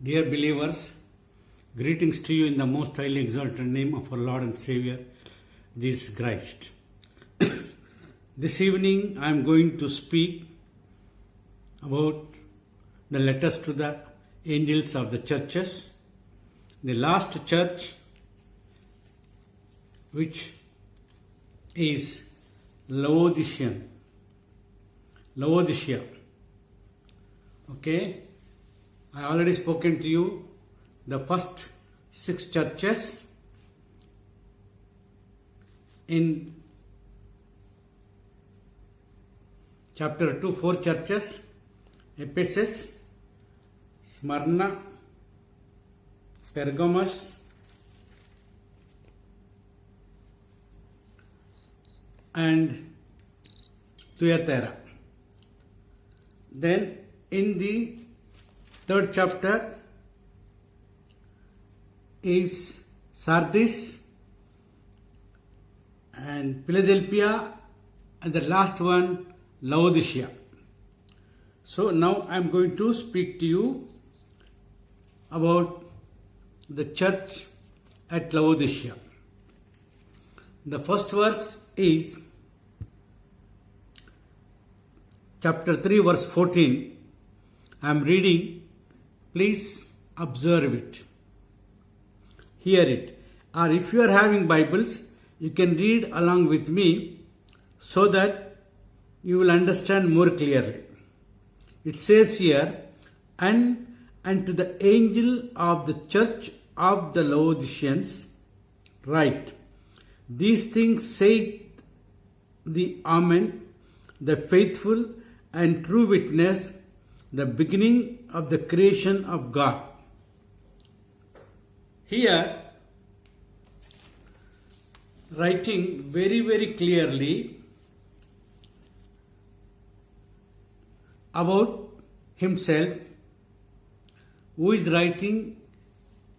Dear believers, greetings to you in the most highly exalted name of our Lord and Savior, Jesus Christ. This evening I am going to speak about the letters to the angels of the churches. The last church, which is Laodicea. Okay, I already spoken to you the first 6 churches in chapter 2, 4 churches: Ephesus, Smyrna, Pergamos, and Thyatira. Then in the 3rd chapter is Sardis and Philadelphia, and the last one Laodicea. So now I am going to speak to you about the church at Laodicea. The first verse is chapter 3 verse 14. I am reading. Please observe it. Hear it. Or if you are having Bibles, you can read along with me so that you will understand more clearly. It says here, and to the angel of the church of the Laodiceans write, these things saith the Amen, the faithful and true witness, the beginning of the creation of God. Here, writing very, very clearly about himself, who is writing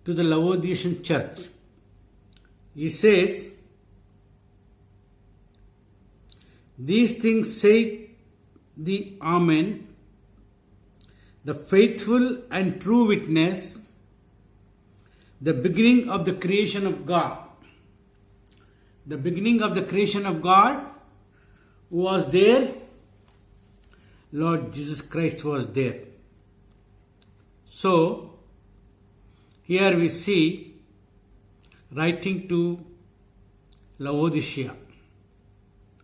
to the Laodicean church. He says, these things say the Amen, the faithful and true witness, the beginning of the creation of God. The beginning of the creation of God, who was there? Lord Jesus Christ was there. So, here we see writing to Laodicea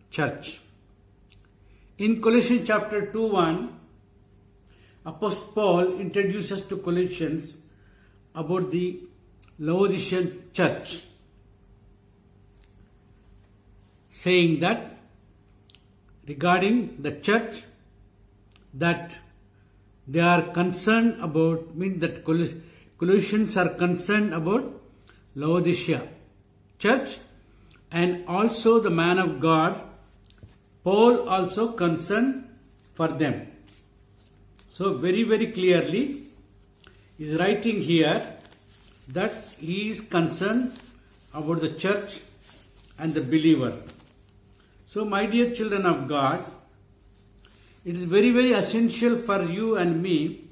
church. In Colossians chapter 2:1, Apostle Paul introduces to Colossians about the Laodicean church, saying that regarding the church, that they are concerned about, means that Colossians are concerned about Laodicea church, and also the man of God, Paul, also concerned for them. So very, very clearly is writing here that he is concerned about the church and the believers. So my dear children of God, it is very, very essential for you and me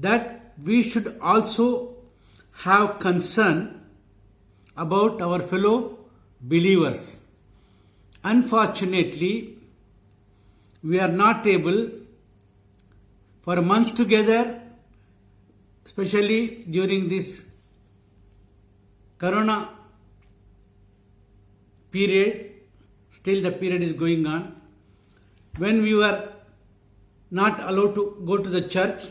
that we should also have concern about our fellow believers. Unfortunately, we are not able for months together, especially during this Corona period, still the period is going on, when we were not allowed to go to the church,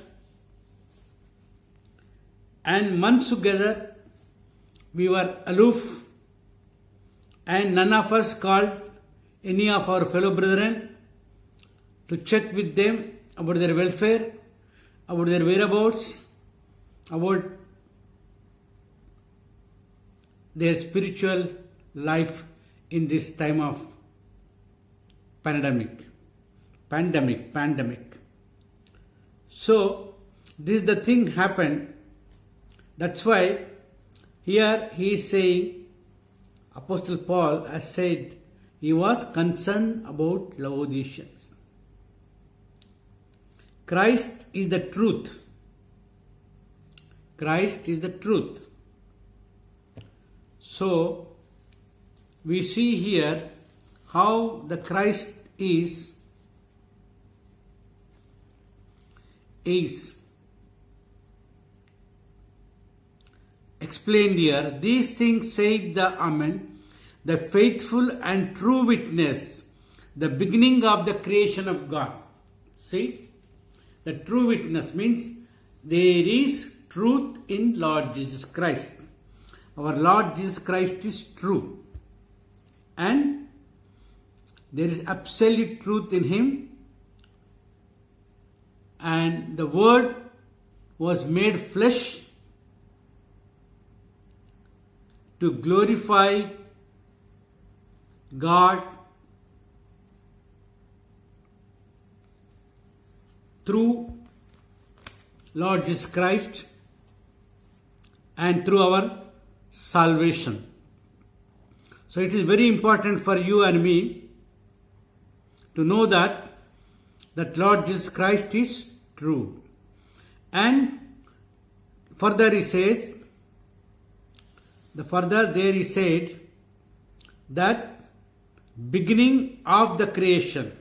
and months together we were aloof, and none of us called any of our fellow brethren to check with them about their welfare, about their whereabouts, about their spiritual life in this time of pandemic. So this the thing happened. That's why here he is saying, Apostle Paul has said, he was concerned about Laodiceans. Christ is the truth. Christ is the truth. So, we see here how the Christ is explained here. These things said the Amen, the faithful and true witness, the beginning of the creation of God. See, the true witness means there is truth in Lord Jesus Christ. Our Lord Jesus Christ is true, and there is absolute truth in Him, and the Word was made flesh to glorify God through Lord Jesus Christ and through our salvation. So it is very important for you and me to know that Lord Jesus Christ is true. And further he says, there he said that beginning of the creation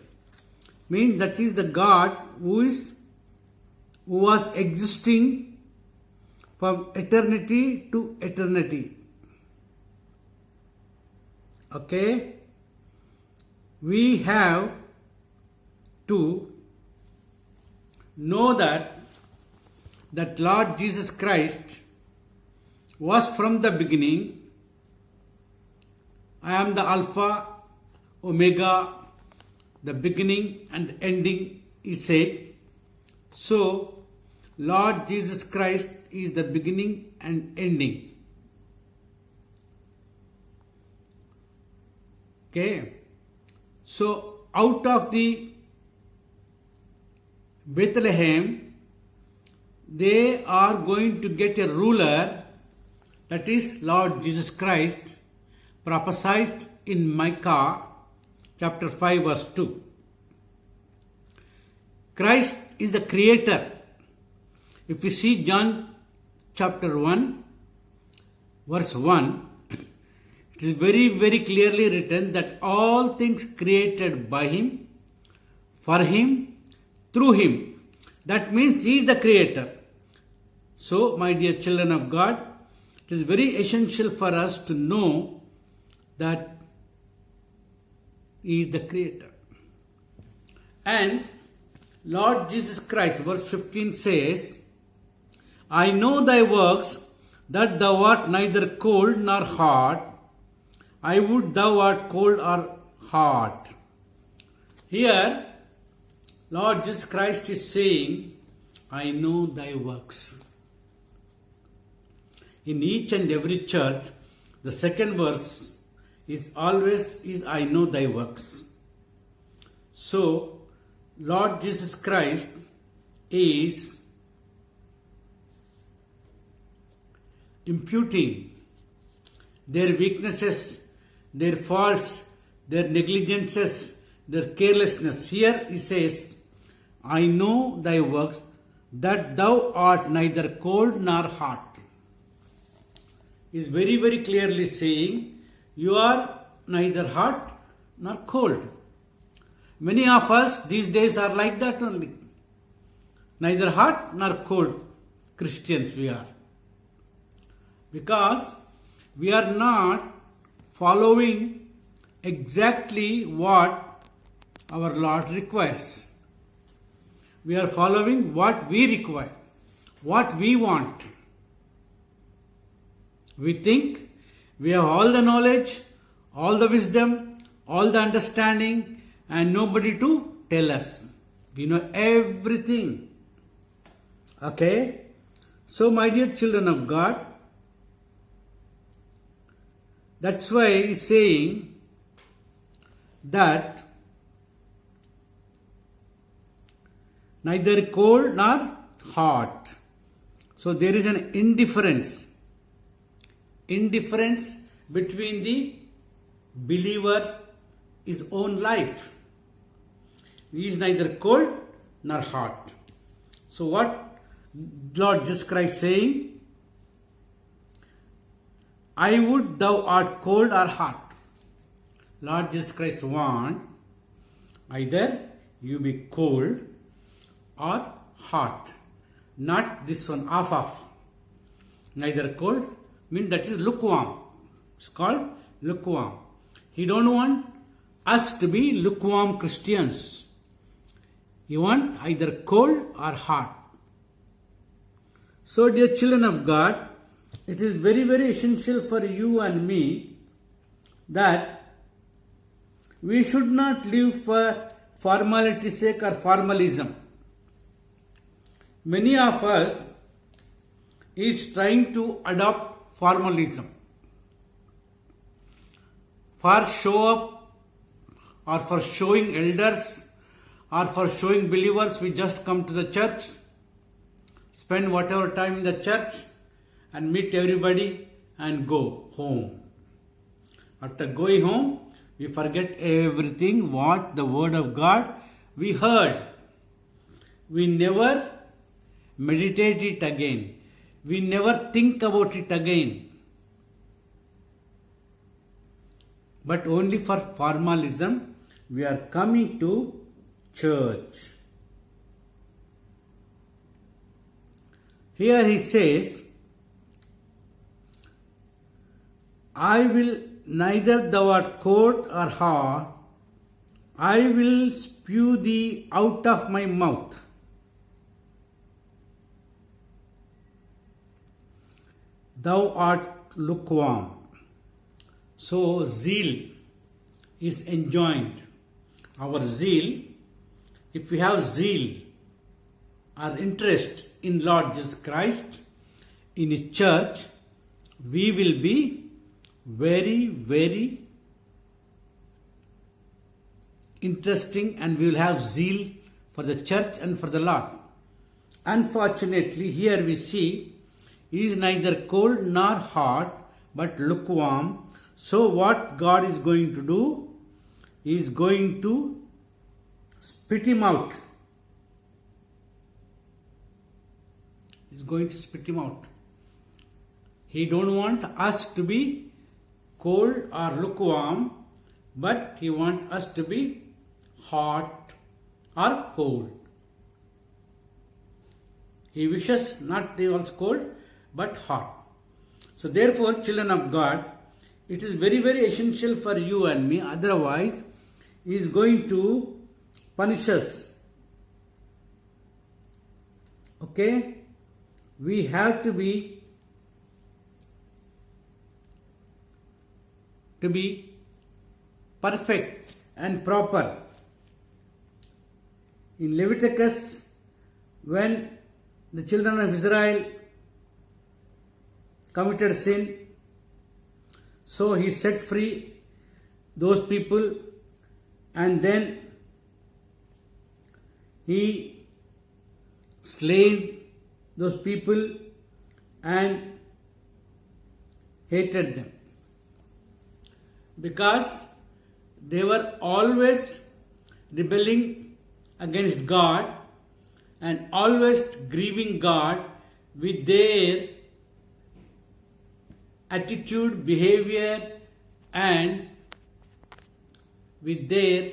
means that is the God who was existing from eternity to eternity. Okay? We have to know that Lord Jesus Christ was from the beginning. I am the Alpha, Omega, the beginning and ending, he said. So, Lord Jesus Christ is the beginning and ending. Okay. So, out of the Bethlehem, they are going to get a ruler, that is Lord Jesus Christ, prophesied in Micah chapter 5 verse 2. Christ is the creator. If we see John chapter 1 verse 1, it is very, very clearly written that all things created by Him, for Him, through Him. That means He is the creator. So, my dear children of God, it is very essential for us to know that He is the creator. And Lord Jesus Christ, verse 15 says, I know thy works, that thou art neither cold nor hot. I would thou art cold or hot. Here, Lord Jesus Christ is saying, I know thy works. In each and every church, the second verse is always I know thy works. So, Lord Jesus Christ is imputing their weaknesses, their faults, their negligences, their carelessness. Here he says, I know thy works, that thou art neither cold nor hot. He is very, very clearly saying, you are neither hot nor cold. Many of us these days are like that only. Neither hot nor cold Christians we are. Because we are not following exactly what our Lord requires. We are following what we require, what we want. We think we have all the knowledge, all the wisdom, all the understanding, and nobody to tell us. We know everything. Okay? So, my dear children of God, that's why he's saying that neither cold nor hot. So there is an indifference between the believer's his own life. He is neither cold nor hot. So what Lord Jesus Christ saying? I would thou art cold or hot. Lord Jesus Christ want either you be cold or hot. Not this one, off. Neither cold, means that is lukewarm. It's called lukewarm. He don't want us to be lukewarm Christians. He want either cold or hot. So dear children of God, it is very, very essential for you and me that we should not live for formality's sake or formalism. Many of us is trying to adopt formalism for show up or for showing elders or for showing believers. We just come to the church, spend whatever time in the church and meet everybody and go home. After going home, we forget everything what the word of God we heard. We never meditate it again. We never think about it again. But only for formalism, we are coming to church. Here he says, I will neither thou art cold or hot, I will spew thee out of my mouth. Thou art lukewarm. So zeal is enjoined. Our zeal, if we have zeal or interest in Lord Jesus Christ, in His church, we will be very, very interesting and we will have zeal for the church and for the Lord. Unfortunately, here we see he is neither cold nor hot but lukewarm. So what God is going to do? He is going to spit him out. He is going to spit him out. He don't want us to be cold or lukewarm, but he wants us to be hot or cold. He wishes not to be also cold, but hot. So therefore, children of God, it is very, very essential for you and me. Otherwise, he is going to punish us. Okay? We have to be perfect and proper. In Leviticus, when the children of Israel committed sin, so he set free those people and then he slayed those people and hated them because they were always rebelling against God and always grieving God with their attitude, behavior, and with their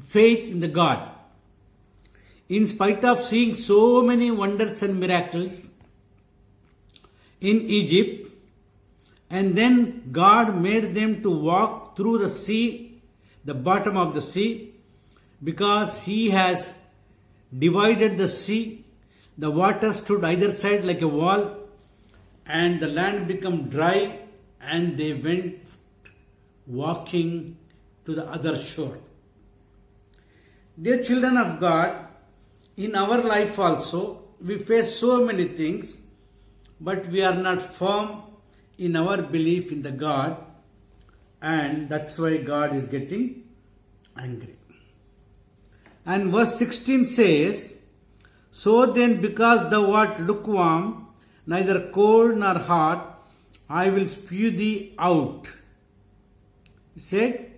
faith in the God. In spite of seeing so many wonders and miracles in Egypt, and then God made them to walk through the sea, the bottom of the sea, because He has divided the sea. The water stood either side like a wall, and the land became dry, and they went walking to the other shore. Dear children of God, in our life also, we face so many things, but we are not firm in our belief in the God, and that's why God is getting angry. And verse 16 says, So then, because thou art lukewarm, neither cold nor hot, I will spew thee out. He said,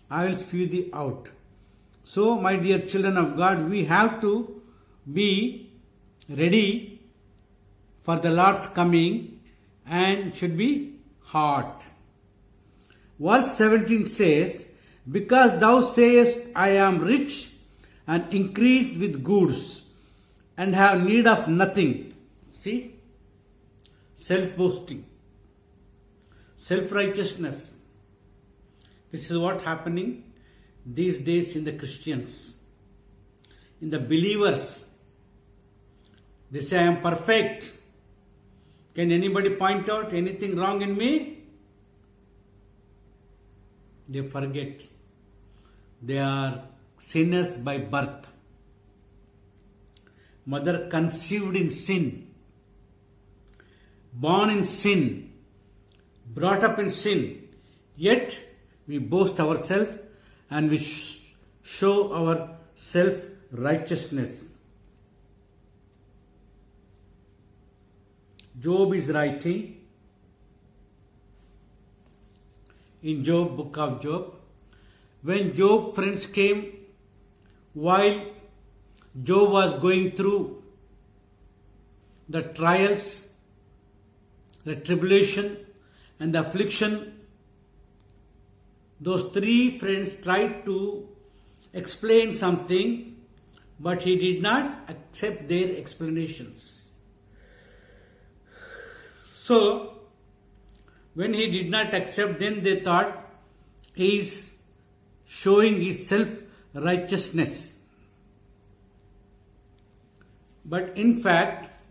I will spew thee out. So, my dear children of God, we have to be ready for the Lord's coming and should be hot. Verse 17 says, because thou sayest, I am rich and increased with goods and have need of nothing. See? Self-boasting. Self-righteousness. This is what happening these days in the Christians. In the believers. They say, I am perfect. Can anybody point out anything wrong in me? They forget. They are sinners by birth. Mother conceived in sin. Born in sin. Brought up in sin. Yet we boast ourselves and we show our self-righteousness. Job is writing in Job, book of Job. When Job friends came while Job was going through the trials, the tribulation and the affliction, those three friends tried to explain something, but he did not accept their explanations. So, when he did not accept, then they thought he is showing his self-righteousness. But in fact,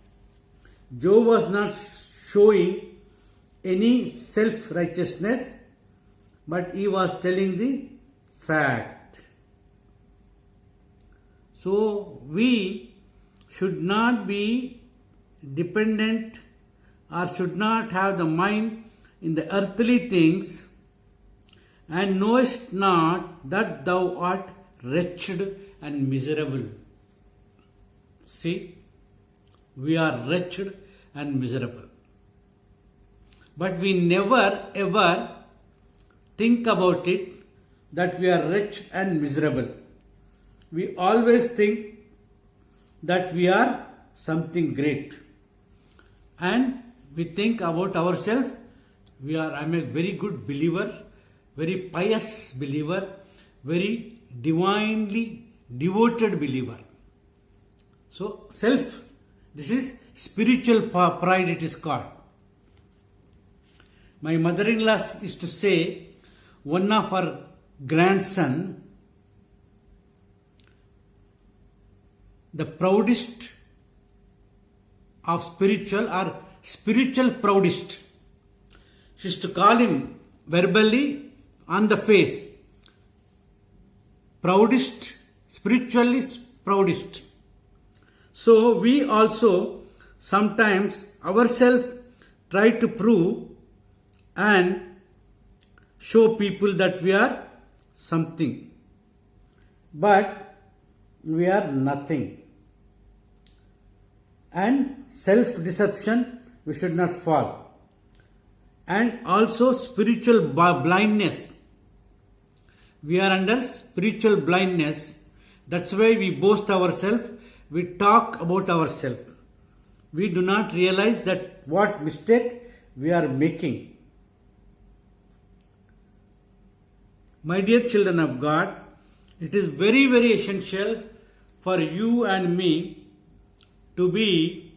Job was not showing any self-righteousness, but he was telling the fact. So, we should not be dependent or should not have the mind in the earthly things, and knowest not that thou art wretched and miserable. See, we are wretched and miserable. But we never ever think about it that we are wretched and miserable. We always think that we are something great. And we think about ourselves, I am a very good believer, very pious believer, very divinely devoted believer. So this is spiritual pride, it is called. My mother-in-law used to say, one of her grandson, the proudest of spiritual or spiritual proudest. She used to call him verbally on the face. Proudest, spiritually proudest. So we also sometimes ourselves try to prove and show people that we are something. But we are nothing. And self-deception, we should not fall. And also spiritual blindness. We are under spiritual blindness. That's why we boast ourselves. We talk about ourselves. We do not realize that what mistake we are making. My dear children of God, it is very, very essential for you and me to be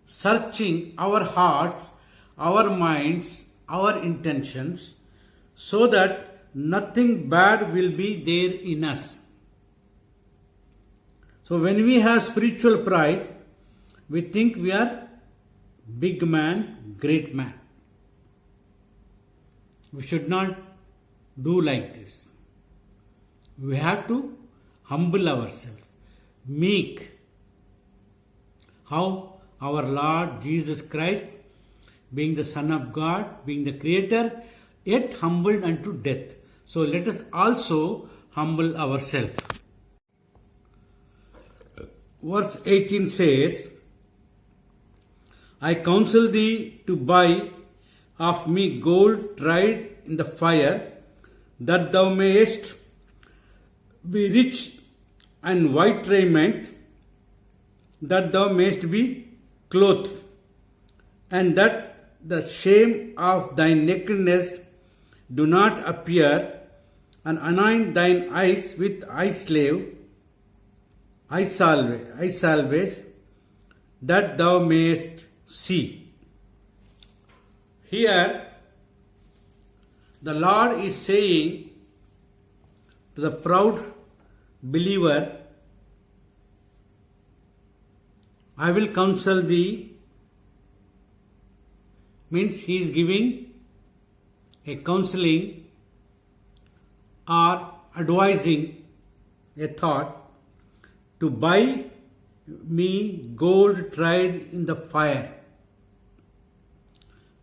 searching our hearts, our minds, our intentions, so that nothing bad will be there in us. So when we have spiritual pride, we think we are big man, great man. We should not do like this. We have to humble ourselves, meek. How our Lord Jesus Christ, being the Son of God, being the Creator, yet humbled unto death. So let us also humble ourselves. Verse 18 says, I counsel thee to buy of me gold tried in the fire, that thou mayest be rich, and white raiment, that thou mayest be cloth, and that the shame of thy nakedness do not appear, and anoint thine eyes with eye salve, that thou mayest see. Here, the Lord is saying to the proud believer, I will counsel thee, means he is giving a counseling or advising a thought to buy me gold tried in the fire.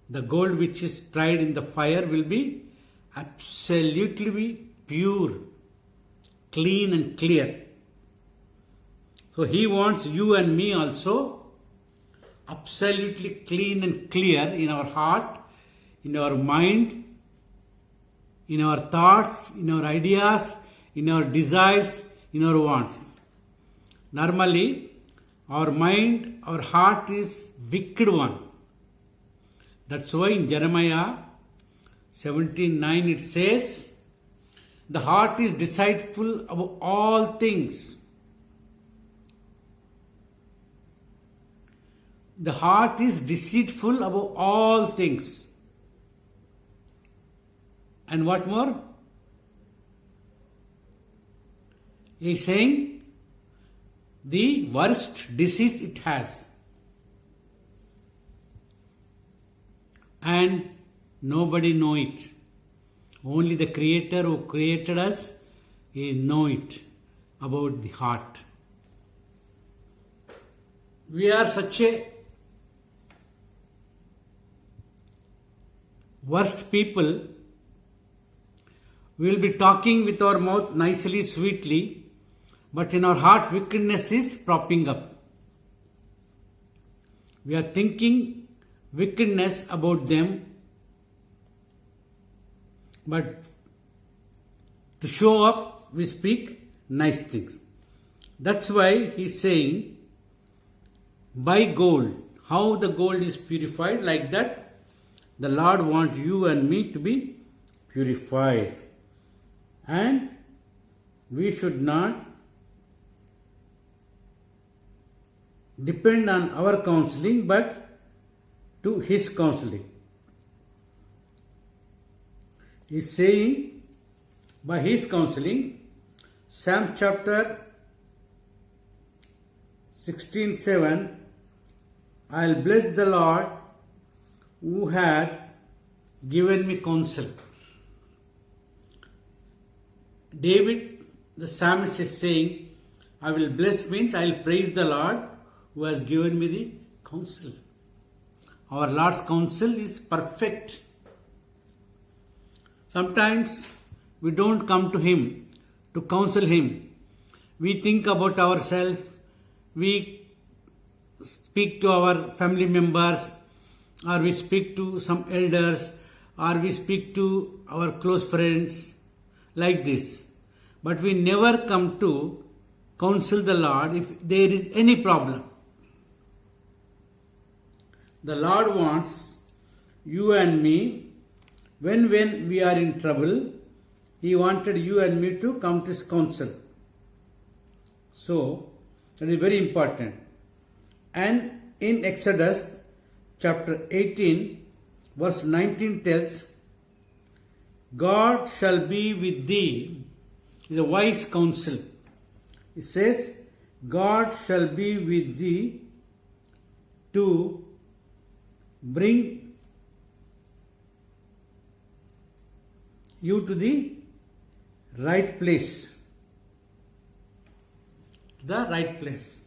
The gold which is tried in the fire will be absolutely pure, clean and clear. So he wants you and me also absolutely clean and clear in our heart, in our mind, in our thoughts, in our ideas, in our desires, in our wants. Normally, our mind, our heart is wicked one. That's why in Jeremiah 17:9 it says, the heart is deceitful above all things. The heart is deceitful above all things. And what more? He is saying the worst disease it has. And nobody know it. Only the Creator who created us, He know it about the heart. We are such a worst people. We will be talking with our mouth nicely, sweetly, but in our heart wickedness is propping up. We are thinking wickedness about them, but to show up we speak nice things. That's why he is saying, buy gold. How the gold is purified, like that the Lord wants you and me to be purified. And we should not depend on our counseling, but to His counseling. He is saying, by His counseling, Psalm chapter 16:7, I'll bless the Lord who had given me counsel. David, the psalmist, is saying, I will bless means I will praise the Lord who has given me the counsel. Our Lord's counsel is perfect. Sometimes we don't come to Him to counsel Him. We think about ourselves. We speak to our family members, or we speak to some elders, or we speak to our close friends, like this. But we never come to counsel the Lord if there is any problem. The Lord wants you and me, when we are in trouble, He wanted you and me to come to His counsel. So, that is very important. And in Exodus chapter 18, verse 19 tells, God shall be with thee, is a wise counsel. It says, God shall be with thee to bring you to the right place. The right place.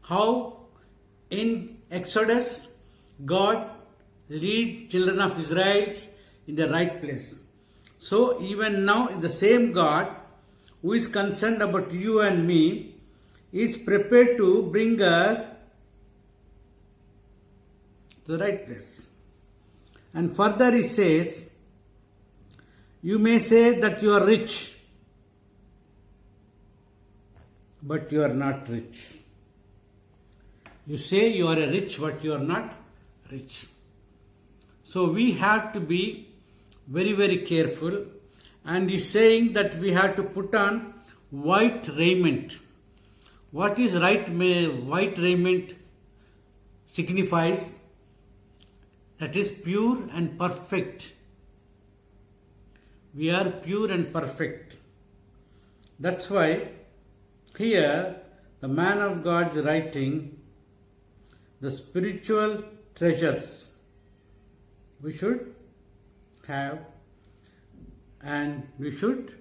How in Exodus God lead children of Israel in the right place. So even now the same God who is concerned about you and me is prepared to bring us to the right place. And further he says, you may say that you are rich, but you are not rich. You say you are a rich, but you are not rich. So we have to be very, very careful. And he's saying that we have to put on white raiment. What is white raiment signifies? That is pure and perfect. We are pure and perfect. That's why here the man of God is writing the spiritual treasures we should have, and we should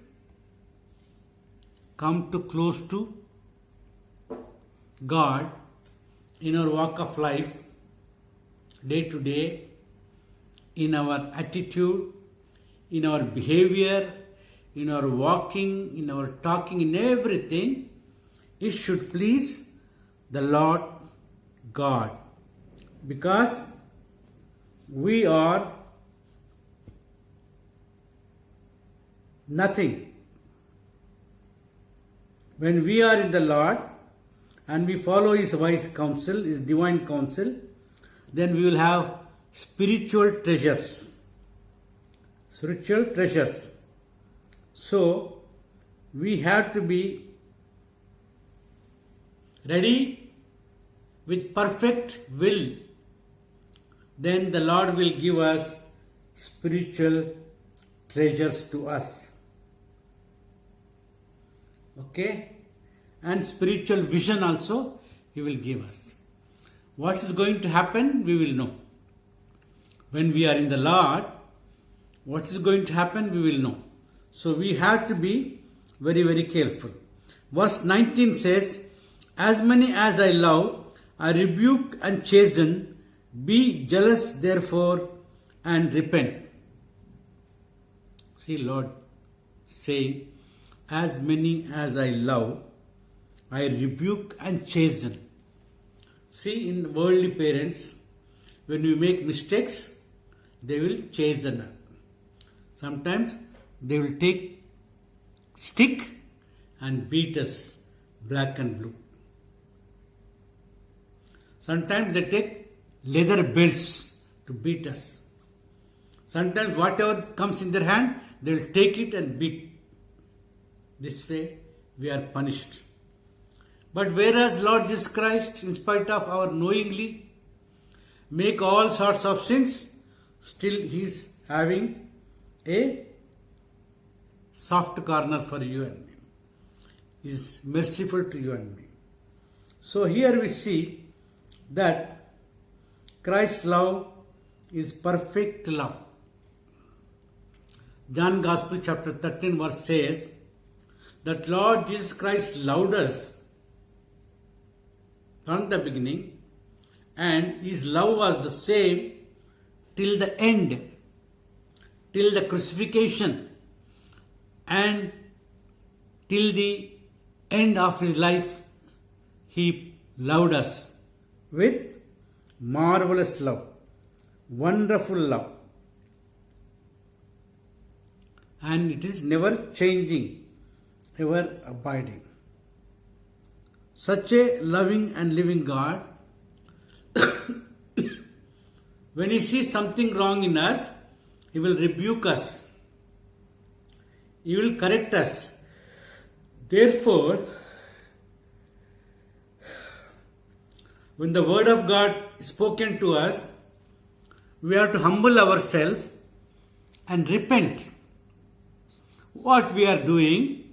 come to close to God in our walk of life, day to day, in our attitude, in our behavior, in our walking, in our talking, in everything. It should please the Lord God, because we are nothing. When we are in the Lord and we follow His wise counsel, His divine counsel, then we will have spiritual treasures. Spiritual treasures. So, we have to be ready with perfect will. Then the Lord will give us spiritual treasures to us. Okay? And spiritual vision also He will give us. What is going to happen, we will know. When we are in the Lord, what is going to happen, we will know. So we have to be very, very careful. Verse 19 says, as many as I love, I rebuke and chasten. Be jealous therefore and repent. See Lord saying, as many as I love, I rebuke and chasten. See, in worldly parents, when we make mistakes, they will chasten us. Sometimes they will take stick and beat us black and blue. Sometimes they take leather belts to beat us. Sometimes whatever comes in their hand, they will take it and beat. This way we are punished. But whereas Lord Jesus Christ, in spite of our knowingly make all sorts of sins, still He is having a soft corner for you and me. He is merciful to you and me. So here we see that Christ's love is perfect love. John Gospel chapter 13 verse says that Lord Jesus Christ loved us from the beginning, and His love was the same till the end, till the crucifixion, and till the end of His life. He loved us with marvelous love, wonderful love, and it is never changing, ever abiding. Such a loving and living God, when He sees something wrong in us, He will rebuke us. He will correct us. Therefore, when the word of God is spoken to us, we have to humble ourselves and repent. What we are doing,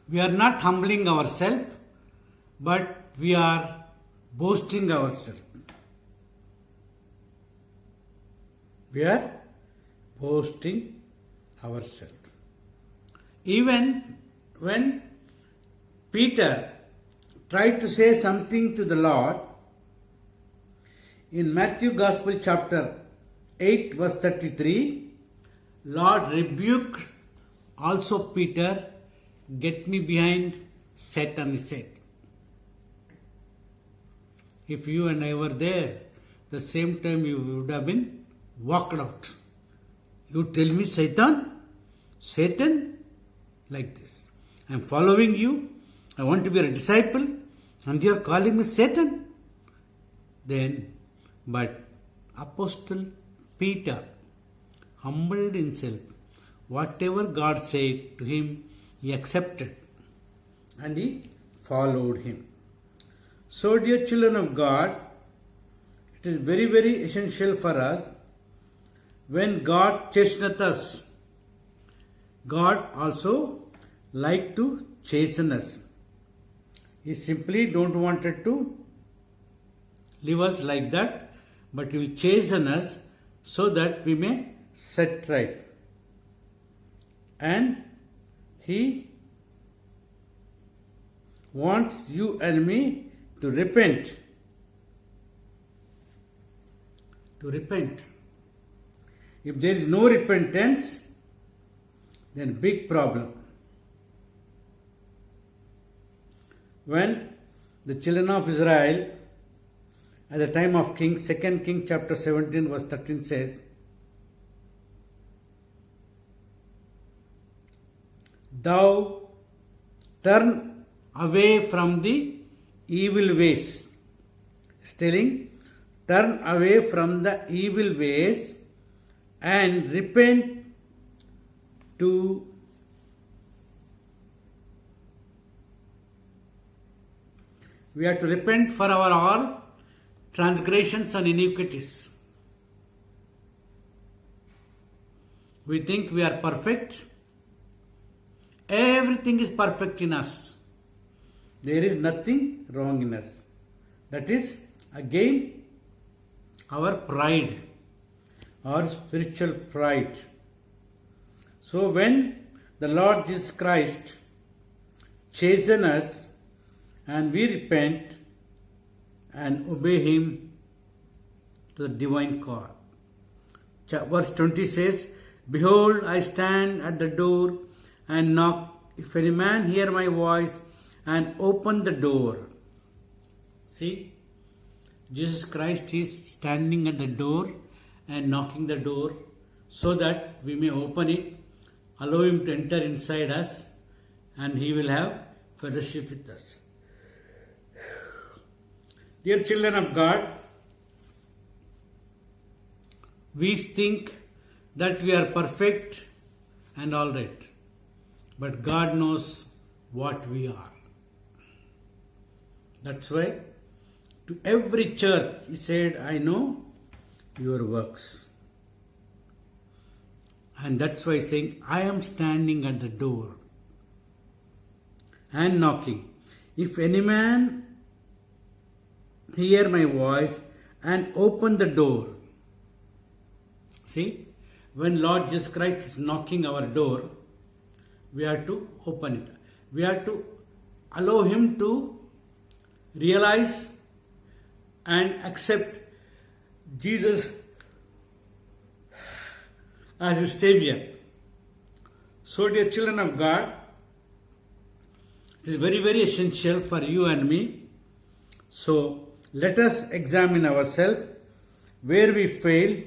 we are not humbling ourselves, but we are boasting ourselves. We are boasting ourselves. Even when Peter tried to say something to the Lord, in Matthew Gospel chapter 8 verse 33, Lord rebuked also Peter, get me behind Satan, he said. If you and I were there, the same time you would have been walked out. You tell me Satan, like this. I am following you. I want to be a disciple, and you are calling me Satan. Then, but Apostle Peter humbled himself. Whatever God said to him, he accepted and he followed him. So, dear children of God, it is very, very essential for us when God chasteneth us. God also like to chasten us. He simply don't want to leave us like that, but He will chasten us so that we may set right. And He wants you and me to repent. To repent. If there is no repentance, then big problem. When the children of Israel, at the time of Kings, 2 King chapter 17 verse 13 says, Thou turn away from the evil ways. It's telling, turn away from the evil ways and repent to we have to repent for our all transgressions and iniquities. We think we are perfect. Everything is perfect in us. There is nothing wrong in us. That is again our pride, our spiritual pride. So when the Lord Jesus Christ chastens us and we repent and obey Him to the divine call. Verse 20 says, Behold, I stand at the door and knock. If any man hear my voice and open the door. See, Jesus Christ is standing at the door and knocking the door so that we may open it, allow Him to enter inside us, and He will have fellowship with us. Dear children of God, we think that we are perfect and all right, but God knows what we are. That's why to every church He said, I know your works. And that's why He's saying, I am standing at the door and knocking. If any man hear my voice and open the door. See, when Lord Jesus Christ is knocking our door, we have to open it. We have to allow Him to realize and accept Jesus as His Savior. So, dear children of God, it is very, very essential for you and me. So, let us examine ourselves, where we failed,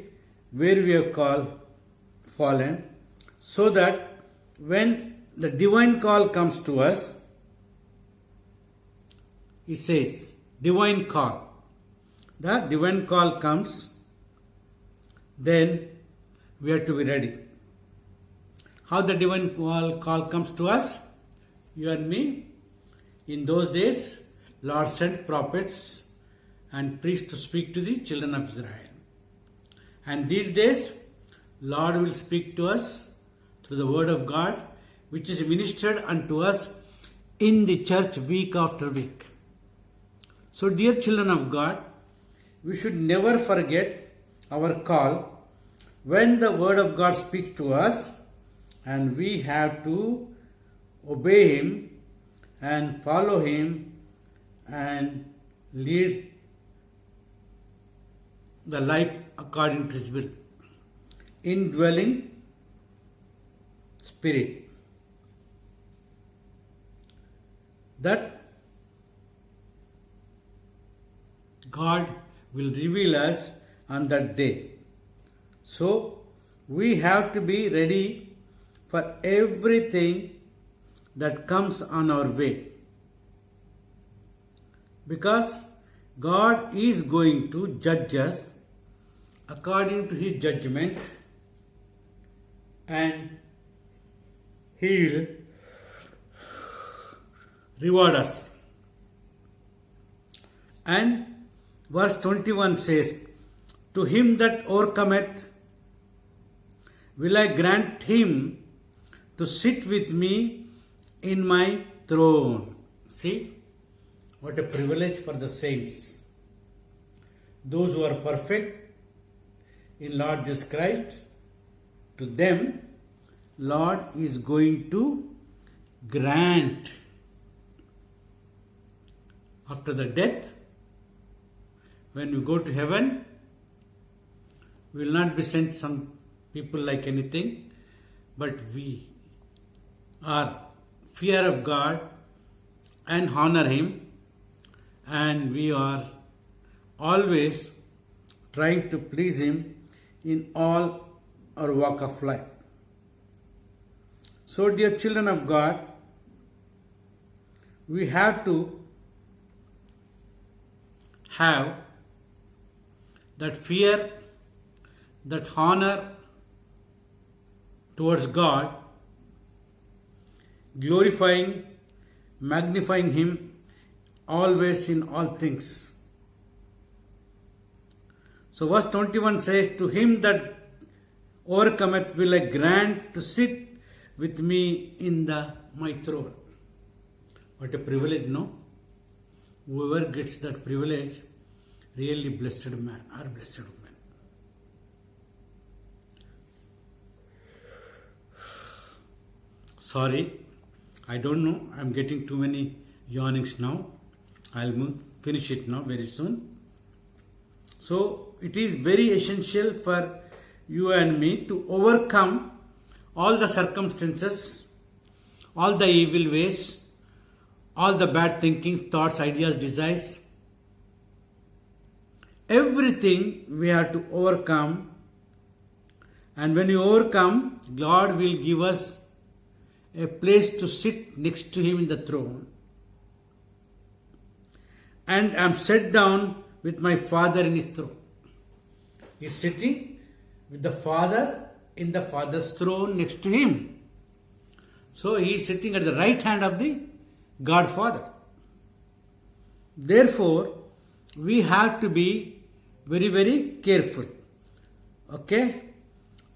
where we have fallen, so that when the divine call comes to us, He says, divine call. The divine call comes, then we have to be ready. How the divine call comes to us? You and me. In those days, Lord sent prophets and priests to speak to the children of Israel. And these days, Lord will speak to us through the word of God, which is ministered unto us in the church week after week. So, dear children of God, we should never forget our call when the word of God speaks to us, and we have to obey Him and follow Him and lead the life according to His will. Indwelling Spirit. That God will reveal us on that day. So, we have to be ready for everything that comes on our way. Because God is going to judge us according to His judgment, and He will reward us. And verse 21 says, to him that overcometh will I grant him to sit with me in my throne. See, what a privilege for the saints. Those who are perfect in Lord Jesus Christ, to them, Lord is going to grant after the death, when we go to heaven, we will not be sent some people like anything, but we are fear of God and honor Him, and we are always trying to please Him in all our walk of life. So, dear children of God, we have to have that fear, that honor towards God, glorifying, magnifying Him always in all things. So verse 21 says, to him that overcometh will I grant to sit with me in my throne. What a privilege, no? Whoever gets that privilege, really blessed man or blessed woman. Sorry, I don't know. I'm getting too many yawnings now. I'll finish it now very soon. So it is very essential for you and me to overcome all the circumstances, all the evil ways, all the bad thinking, thoughts, ideas, desires. Everything we have to overcome. And when you overcome, God will give us a place to sit next to Him in the throne. And I am set down with my Father in His throne. He is sitting with the Father in the Father's throne next to Him. So He is sitting at the right hand of the God Father. Therefore, we have to be very, very careful. Okay?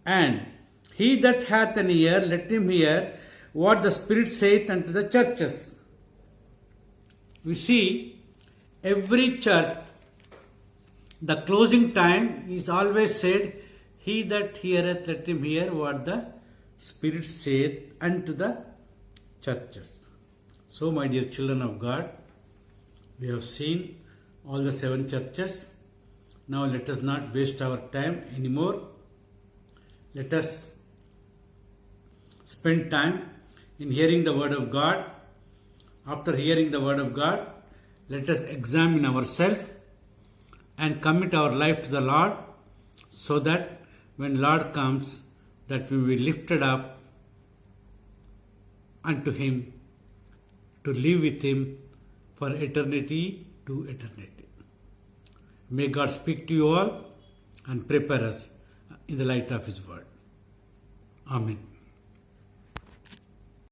And he that hath an ear, let him hear what the Spirit saith unto the churches. We see, every church, the closing time is always said, he that heareth, let him hear what the Spirit saith unto the churches. So, my dear children of God, we have seen all the 7 churches. Now let us not waste our time anymore. Let us spend time in hearing the Word of God. After hearing the Word of God, let us examine ourselves and commit our life to the Lord, so that when Lord comes, that we will be lifted up unto Him, to live with Him for eternity to eternity. May God speak to you all and prepare us in the light of His Word. Amen.